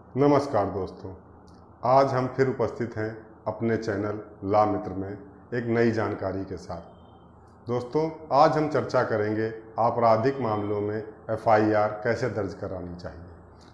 नमस्कार दोस्तों, आज हम फिर उपस्थित हैं अपने चैनल लॉ मित्र में एक नई जानकारी के साथ। दोस्तों, आज हम चर्चा करेंगे आपराधिक मामलों में एफआईआर कैसे दर्ज करानी चाहिए।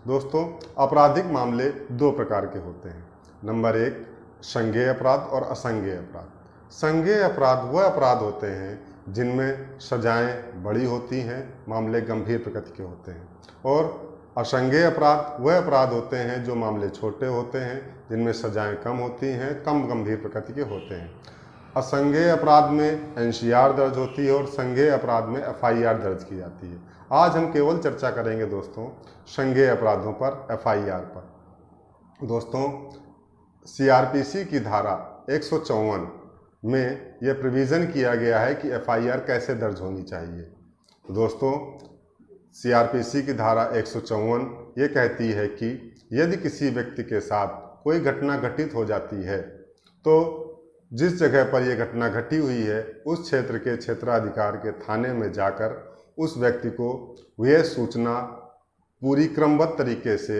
दोस्तों, आपराधिक मामले दो प्रकार के होते हैं। नंबर एक, संज्ञेय अपराध और असंज्ञेय अपराध। संज्ञेय अपराध वह अपराध होते हैं जिनमें सजाएं बड़ी होती हैं, मामले गंभीर प्रकृति के होते हैं। और असंज्ञेय अपराध वह अपराध होते हैं जो मामले छोटे होते हैं, जिनमें सजाएं कम होती हैं, कम गंभीर प्रकृति के होते हैं। असंज्ञेय अपराध में एनसीआर दर्ज होती है और संज्ञेय अपराध में एफआईआर दर्ज की जाती है। आज हम केवल चर्चा करेंगे दोस्तों संज्ञेय अपराधों पर, एफआईआर पर। दोस्तों, सीआरपीसी की धारा 154 में यह प्रोविज़न किया गया है कि एफआईआर कैसे दर्ज होनी चाहिए। दोस्तों, सीआरपीसी की धारा 154 ये कहती है कि यदि किसी व्यक्ति के साथ कोई घटना घटित हो जाती है तो जिस जगह पर यह घटना घटी हुई है उस क्षेत्र के क्षेत्राधिकार के थाने में जाकर उस व्यक्ति को वह सूचना पूरी क्रमबद्ध तरीके से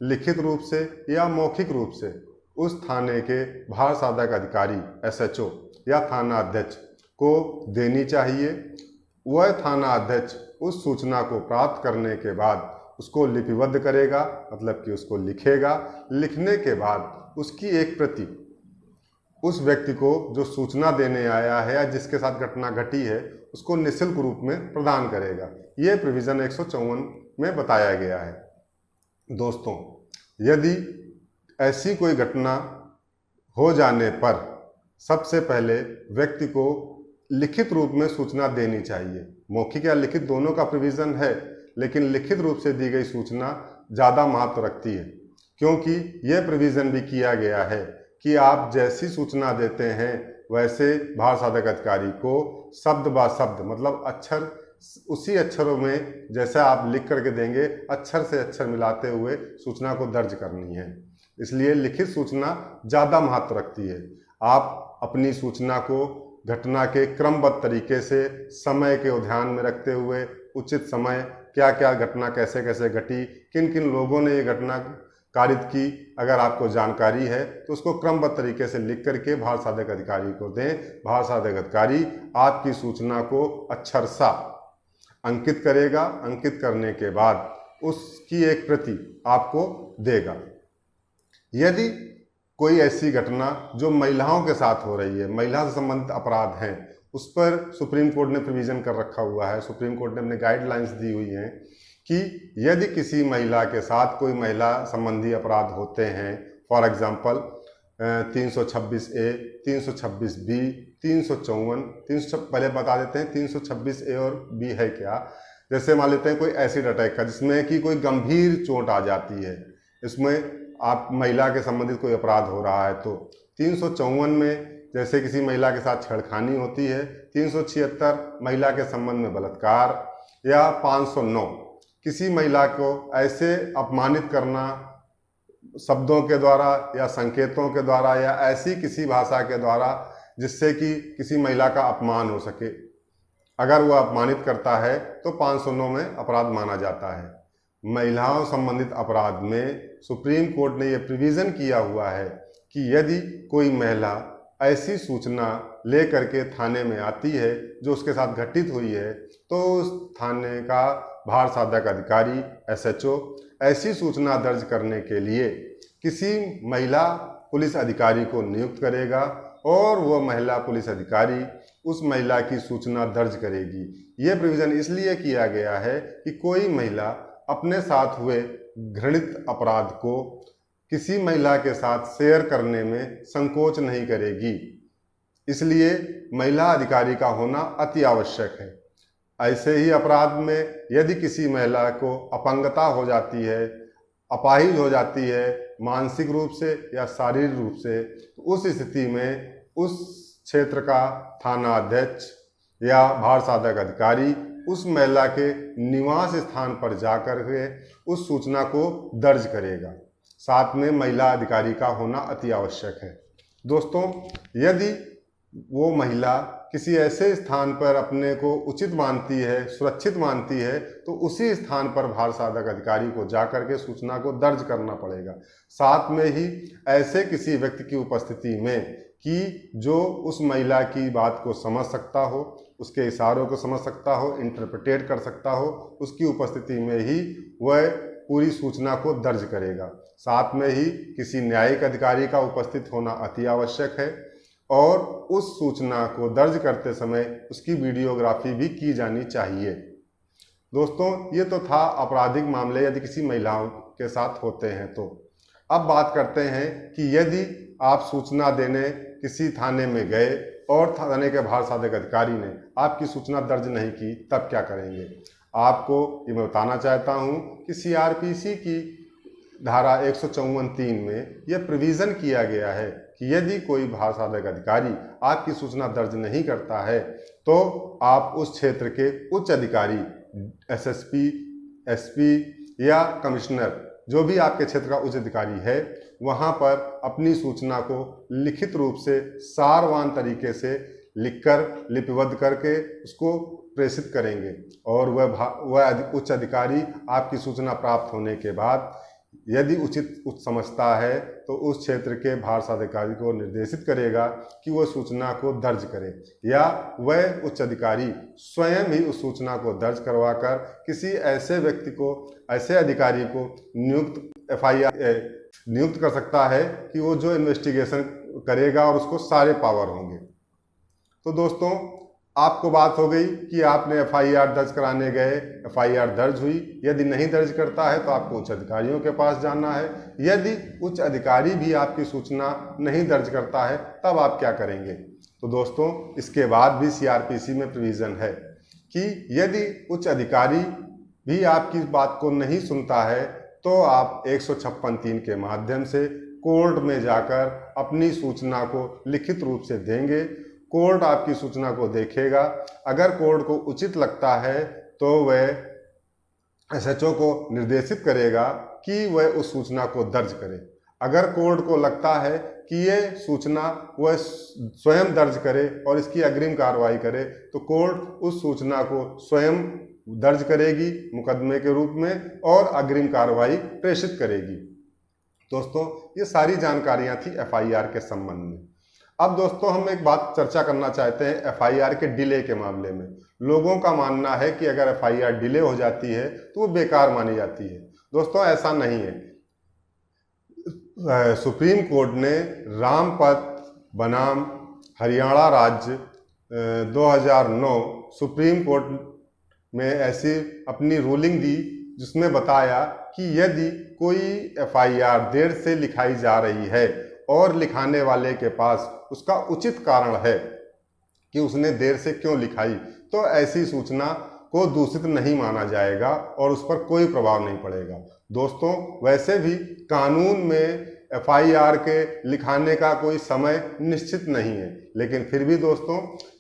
लिखित रूप से या मौखिक रूप से उस थाने के भार साधक अधिकारी एसएचओ या थाना अध्यक्ष को देनी चाहिए। वह थाना अध्यक्ष उस सूचना को प्राप्त करने के बाद उसको लिपिबद्ध करेगा, मतलब कि उसको लिखेगा। लिखने के बाद उसकी एक प्रति उस व्यक्ति को जो सूचना देने आया है या जिसके साथ घटना घटी है उसको निःशुल्क रूप में प्रदान करेगा। ये प्रोविज़न 154 में बताया गया है। दोस्तों, यदि ऐसी कोई घटना हो जाने पर सबसे पहले व्यक्ति को लिखित रूप में सूचना देनी चाहिए। मौखिक या लिखित दोनों का प्रोविज़न है, लेकिन लिखित रूप से दी गई सूचना ज़्यादा महत्व रखती है, क्योंकि यह प्रोविज़न भी किया गया है कि आप जैसी सूचना देते हैं वैसे भार साधक अधिकारी को शब्द ब शब्द, मतलब अक्षर उसी अक्षरों में जैसा आप लिख करके देंगे, अक्षर से अक्षर मिलाते हुए सूचना को दर्ज करनी है। इसलिए लिखित सूचना ज़्यादा महत्व रखती है। आप अपनी सूचना को घटना के क्रमबद्ध तरीके से समय के ध्यान में रखते हुए उचित समय, क्या क्या घटना कैसे कैसे घटी, किन किन लोगों ने ये घटना कारित की, अगर आपको जानकारी है तो उसको क्रमबद्ध तरीके से लिख करके भार साधक अधिकारी को दें। भार साधक अधिकारी आपकी सूचना को अक्षरशः अंकित करेगा। अंकित करने के बाद उसकी एक प्रति आपको देगा। यदि कोई ऐसी घटना जो महिलाओं के साथ हो रही है, महिला से संबंधित अपराध हैं, उस पर सुप्रीम कोर्ट ने प्रोविज़न कर रखा हुआ है। सुप्रीम कोर्ट ने अपने गाइडलाइंस दी हुई हैं कि यदि किसी महिला के साथ कोई महिला संबंधी अपराध होते हैं, फॉर एग्जांपल 326A, 326B, 354, पहले बता देते हैं 326A और B है क्या। जैसे मान लेते हैं कोई एसिड अटैक का, जिसमें कि कोई गंभीर चोट आ जाती है, इसमें आप महिला के संबंधित कोई अपराध हो रहा है तो 354 में जैसे किसी महिला के साथ छेड़खानी होती है, 376 महिला के संबंध में बलात्कार, या 509 किसी महिला को ऐसे अपमानित करना शब्दों के द्वारा या संकेतों के द्वारा या ऐसी किसी भाषा के द्वारा जिससे कि किसी महिला का अपमान हो सके। अगर वह अपमानित करता है तो 509 में अपराध माना जाता है। महिलाओं संबंधित अपराध में सुप्रीम कोर्ट ने यह प्रोविज़न किया हुआ है कि यदि कोई महिला ऐसी सूचना ले करके थाने में आती है जो उसके साथ घटित हुई है तो उस थाने का भार साधक अधिकारी एसएचओ ऐसी सूचना दर्ज करने के लिए किसी महिला पुलिस अधिकारी को नियुक्त करेगा और वह महिला पुलिस अधिकारी उस महिला की सूचना दर्ज करेगी। यह प्रोविज़न इसलिए किया गया है कि कोई महिला अपने साथ हुए घृणित अपराध को किसी महिला के साथ शेयर करने में संकोच नहीं करेगी। इसलिए महिला अधिकारी का होना अति आवश्यक है। ऐसे ही अपराध में यदि किसी महिला को अपंगता हो जाती है, अपाहिज हो जाती है, मानसिक रूप से या शारीरिक रूप से, तो उस स्थिति में उस क्षेत्र का थाना अध्यक्ष या भार साधक अधिकारी उस महिला के निवास स्थान पर जाकर के उस सूचना को दर्ज करेगा। साथ में महिला अधिकारी का होना अति आवश्यक है। दोस्तों, यदि वो महिला किसी ऐसे स्थान पर अपने को उचित मानती है, सुरक्षित मानती है, तो उसी स्थान पर भार साधक अधिकारी को जाकर के सूचना को दर्ज करना पड़ेगा। साथ में ही ऐसे किसी व्यक्ति की उपस्थिति में कि जो उस महिला की बात को समझ सकता हो, उसके इशारों को समझ सकता हो, इंटरप्रेटेट कर सकता हो, उसकी उपस्थिति में ही वह पूरी सूचना को दर्ज करेगा। साथ में ही किसी न्यायिक अधिकारी का उपस्थित होना अति आवश्यक है और उस सूचना को दर्ज करते समय उसकी वीडियोग्राफी भी की जानी चाहिए। दोस्तों, ये तो था आपराधिक मामले यदि किसी महिलाओं के साथ होते हैं तो। अब बात करते हैं कि यदि आप सूचना देने किसी थाने में गए और थाने के भार साधक अधिकारी ने आपकी सूचना दर्ज नहीं की, तब क्या करेंगे। आपको ये मैं बताना चाहता हूँ कि सीआरपीसी की धारा 154(3) में यह प्रोविज़न किया गया है कि यदि कोई भार साधक अधिकारी आपकी सूचना दर्ज नहीं करता है तो आप उस क्षेत्र के उच्च अधिकारी, एसएसपी, एसपी या कमिश्नर, जो भी आपके क्षेत्र का उच्च अधिकारी है, वहां पर अपनी सूचना को लिखित रूप से सारवान तरीके से लिखकर लिपिबद्ध करके उसको प्रेषित करेंगे और वह उच्च अधिकारी आपकी सूचना प्राप्त होने के बाद यदि उचित समझता है तो उस क्षेत्र के भार साधक अधिकारी को निर्देशित करेगा कि वह सूचना को दर्ज करे, या वह उच्च अधिकारी स्वयं ही उस सूचना को दर्ज करवाकर किसी ऐसे व्यक्ति को, ऐसे अधिकारी को नियुक्त कर सकता है कि वो जो इन्वेस्टिगेशन करेगा और उसको सारे पावर होंगे। तो दोस्तों, आपको बात हो गई कि आपने एफआईआर दर्ज कराने गए, एफआईआर दर्ज हुई, यदि नहीं दर्ज करता है तो आपको उच्च अधिकारियों के पास जाना है। यदि उच्च अधिकारी भी आपकी सूचना नहीं दर्ज करता है तब आप क्या करेंगे। तो दोस्तों, इसके बाद भी सीआरपीसी में प्रोविज़न है कि यदि उच्च अधिकारी भी आपकी बात को नहीं सुनता है तो आप 156(3) के माध्यम से कोर्ट में जाकर अपनी सूचना को लिखित रूप से देंगे। कोर्ट आपकी सूचना को देखेगा। अगर कोर्ट को उचित लगता है तो वह एसएचओ को निर्देशित करेगा कि वह उस सूचना को दर्ज करे। अगर कोर्ट को लगता है कि ये सूचना वह स्वयं दर्ज करे और इसकी अग्रिम कार्रवाई करे तो कोर्ट उस सूचना को स्वयं दर्ज करेगी मुकदमे के रूप में और अग्रिम कार्रवाई प्रेषित करेगी। दोस्तों, ये सारी जानकारियां थी एफआईआर के संबंध में। अब दोस्तों, हम एक बात चर्चा करना चाहते हैं एफआईआर के डिले के मामले में। लोगों का मानना है कि अगर एफआईआर डिले हो जाती है तो वो बेकार मानी जाती है। दोस्तों, ऐसा नहीं है। सुप्रीम कोर्ट ने रामपत बनाम हरियाणा राज्य 2009 सुप्रीम कोर्ट में ऐसी अपनी रूलिंग दी जिसमें बताया कि यदि कोई एफआईआर देर से लिखाई जा रही है और लिखाने वाले के पास उसका उचित कारण है कि उसने देर से क्यों लिखाई, तो ऐसी सूचना को दूषित नहीं माना जाएगा और उस पर कोई प्रभाव नहीं पड़ेगा। दोस्तों, वैसे भी कानून में एफआईआर के लिखाने का कोई समय निश्चित नहीं है, लेकिन फिर भी दोस्तों,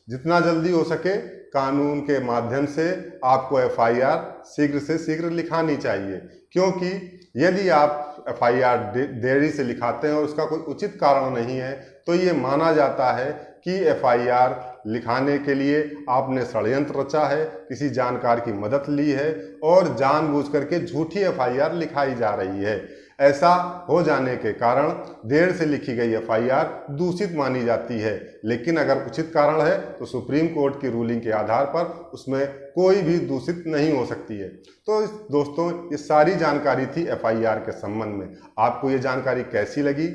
जितना जल्दी हो सके कानून के माध्यम से आपको एफआईआर शीघ्र से शीघ्र लिखानी चाहिए, क्योंकि यदि आप एफआईआर देरी से लिखाते हैं और उसका कोई उचित कारण नहीं है तो ये माना जाता है कि एफआईआर लिखाने के लिए आपने षड्यंत्र रचा है, किसी जानकार की मदद ली है और जानबूझ करके झूठी एफआईआर लिखाई जा रही है। ऐसा हो जाने के कारण देर से लिखी गई एफआईआर दूषित मानी जाती है, लेकिन अगर उचित कारण है तो सुप्रीम कोर्ट की रूलिंग के आधार पर उसमें कोई भी दूषित नहीं हो सकती है। तो दोस्तों, ये सारी जानकारी थी एफआईआर के संबंध में। आपको ये जानकारी कैसी लगी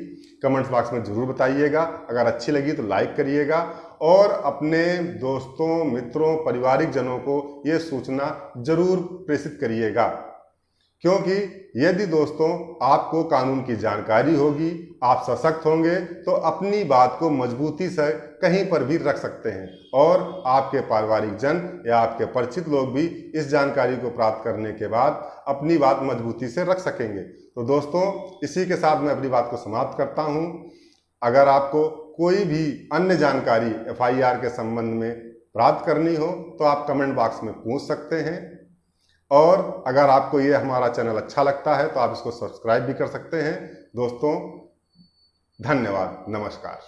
कमेंट बॉक्स में ज़रूर बताइएगा। अगर अच्छी लगी तो लाइक करिएगा और अपने दोस्तों, मित्रों, पारिवारिक जनों को ये सूचना जरूर प्रेषित करिएगा, क्योंकि यदि दोस्तों आपको कानून की जानकारी होगी, आप सशक्त होंगे तो अपनी बात को मजबूती से कहीं पर भी रख सकते हैं और आपके पारिवारिक जन या आपके परिचित लोग भी इस जानकारी को प्राप्त करने के बाद अपनी बात मजबूती से रख सकेंगे। तो दोस्तों, इसी के साथ मैं अपनी बात को समाप्त करता हूं। अगर आपको कोई भी अन्य जानकारी एफआईआर के संबंध में प्राप्त करनी हो तो आप कमेंट बॉक्स में पूछ सकते हैं, और अगर आपको ये हमारा चैनल अच्छा लगता है तो आप इसको सब्सक्राइब भी कर सकते हैं। दोस्तों, धन्यवाद, नमस्कार।